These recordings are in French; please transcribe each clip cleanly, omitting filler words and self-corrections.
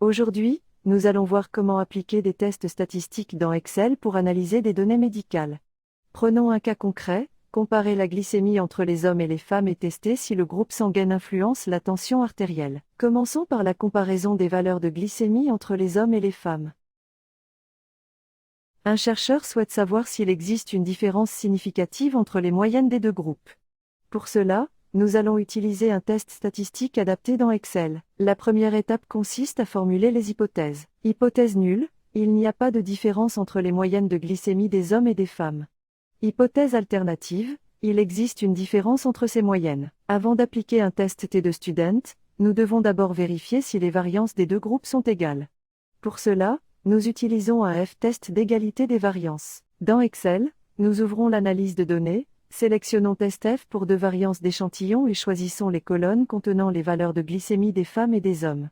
Aujourd'hui, nous allons voir comment appliquer des tests statistiques dans Excel pour analyser des données médicales. Prenons un cas concret, comparer la glycémie entre les hommes et les femmes et tester si le groupe sanguin influence la tension artérielle. Commençons par la comparaison des valeurs de glycémie entre les hommes et les femmes. Un chercheur souhaite savoir s'il existe une différence significative entre les moyennes des deux groupes. Pour cela, nous allons utiliser un test statistique adapté dans Excel. La première étape consiste à formuler les hypothèses. Hypothèse nulle, il n'y a pas de différence entre les moyennes de glycémie des hommes et des femmes. Hypothèse alternative, il existe une différence entre ces moyennes. Avant d'appliquer un test T de student, nous devons d'abord vérifier si les variances des deux groupes sont égales. Pour cela, nous utilisons un F-test d'égalité des variances. Dans Excel, nous ouvrons l'analyse de données, sélectionnons test F pour deux variances d'échantillons et choisissons les colonnes contenant les valeurs de glycémie des femmes et des hommes.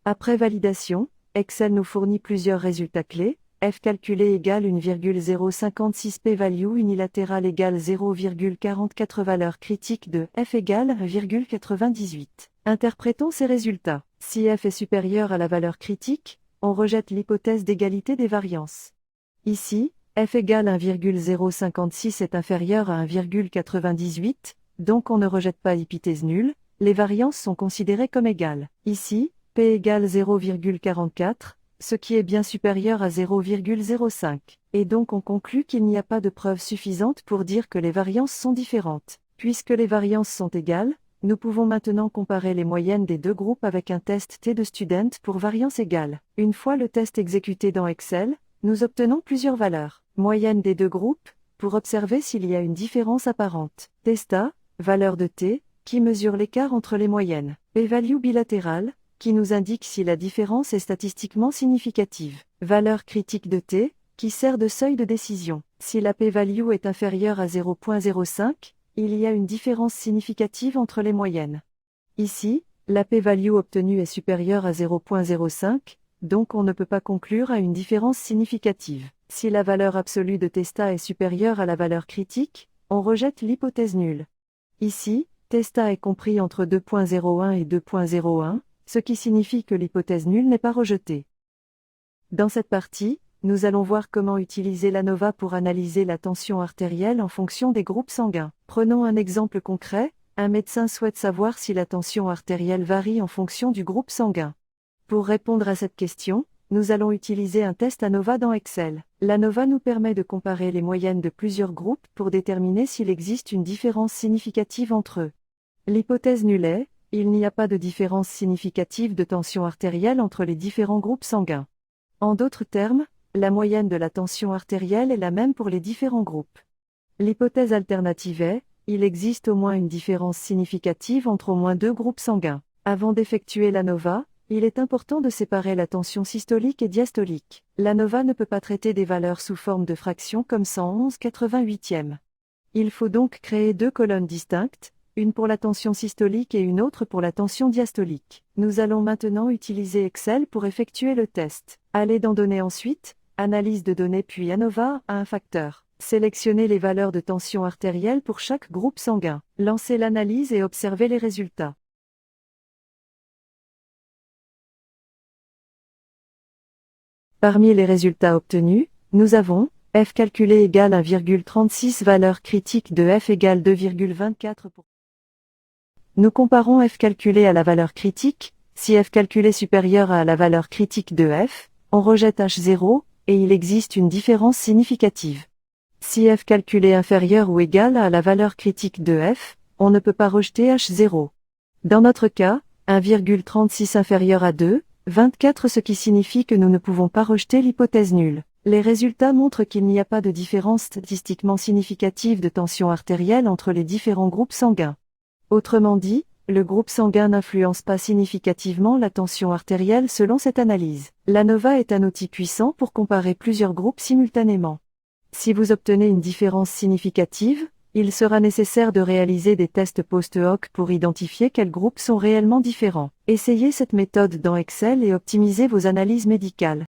Après validation, Excel nous fournit plusieurs résultats clés. F calculé égale 1,056 p-value unilatérale égale 0,44 valeur critique de F égale 1,98. Interprétons ces résultats. Si F est supérieur à la valeur critique, on rejette l'hypothèse d'égalité des variances. Ici, F égale 1,056 est inférieur à 1,98, donc on ne rejette pas l'hypothèse nulle, les variances sont considérées comme égales. Ici, P égale 0,44, ce qui est bien supérieur à 0,05, et donc on conclut qu'il n'y a pas de preuve suffisante pour dire que les variances sont différentes. Puisque les variances sont égales, nous pouvons maintenant comparer les moyennes des deux groupes avec un test T de student pour variance égale. Une fois le test exécuté dans Excel, nous obtenons plusieurs valeurs. Moyenne des deux groupes, pour observer s'il y a une différence apparente. Testa, valeur de T, qui mesure l'écart entre les moyennes. P-value bilatérale, qui nous indique si la différence est statistiquement significative. Valeur critique de T, qui sert de seuil de décision. Si la p-value est inférieure à 0,05, il y a une différence significative entre les moyennes. Ici, la p-value obtenue est supérieure à 0,05, donc on ne peut pas conclure à une différence significative. Si la valeur absolue de Testa est supérieure à la valeur critique, on rejette l'hypothèse nulle. Ici, Testa est compris entre 2,01 et 2,01, ce qui signifie que l'hypothèse nulle n'est pas rejetée. Dans cette partie, nous allons voir comment utiliser l'ANOVA pour analyser la tension artérielle en fonction des groupes sanguins. Prenons un exemple concret, un médecin souhaite savoir si la tension artérielle varie en fonction du groupe sanguin. Pour répondre à cette question, nous allons utiliser un test ANOVA dans Excel. L'ANOVA nous permet de comparer les moyennes de plusieurs groupes pour déterminer s'il existe une différence significative entre eux. L'hypothèse nulle est: il n'y a pas de différence significative de tension artérielle entre les différents groupes sanguins. En d'autres termes, la moyenne de la tension artérielle est la même pour les différents groupes. L'hypothèse alternative est: il existe au moins une différence significative entre au moins deux groupes sanguins. Avant d'effectuer l'ANOVA, il est important de séparer la tension systolique et diastolique. L'ANOVA ne peut pas traiter des valeurs sous forme de fractions comme 111/88. Il faut donc créer deux colonnes distinctes, une pour la tension systolique et une autre pour la tension diastolique. Nous allons maintenant utiliser Excel pour effectuer le test. Allez dans Données ensuite, Analyse de données puis ANOVA à un facteur. Sélectionnez les valeurs de tension artérielle pour chaque groupe sanguin. Lancez l'analyse et observez les résultats. Parmi les résultats obtenus, nous avons F calculé égale 1,36 valeur critique de F égale 2,24 pour. Nous comparons F calculé à la valeur critique. Si F calculé supérieur à la valeur critique de F, on rejette H0, et il existe une différence significative. Si F calculé inférieur ou égal à la valeur critique de F, on ne peut pas rejeter H0. Dans notre cas, 1,36 inférieur à 2,24, ce qui signifie que nous ne pouvons pas rejeter l'hypothèse nulle. Les résultats montrent qu'il n'y a pas de différence statistiquement significative de tension artérielle entre les différents groupes sanguins. Autrement dit, Le groupe sanguin n'influence pas significativement la tension artérielle selon cette analyse. L'ANOVA est un outil puissant pour comparer plusieurs groupes simultanément. Si vous obtenez une différence significative, il sera nécessaire de réaliser des tests post-hoc pour identifier quels groupes sont réellement différents. Essayez cette méthode dans Excel et optimisez vos analyses médicales.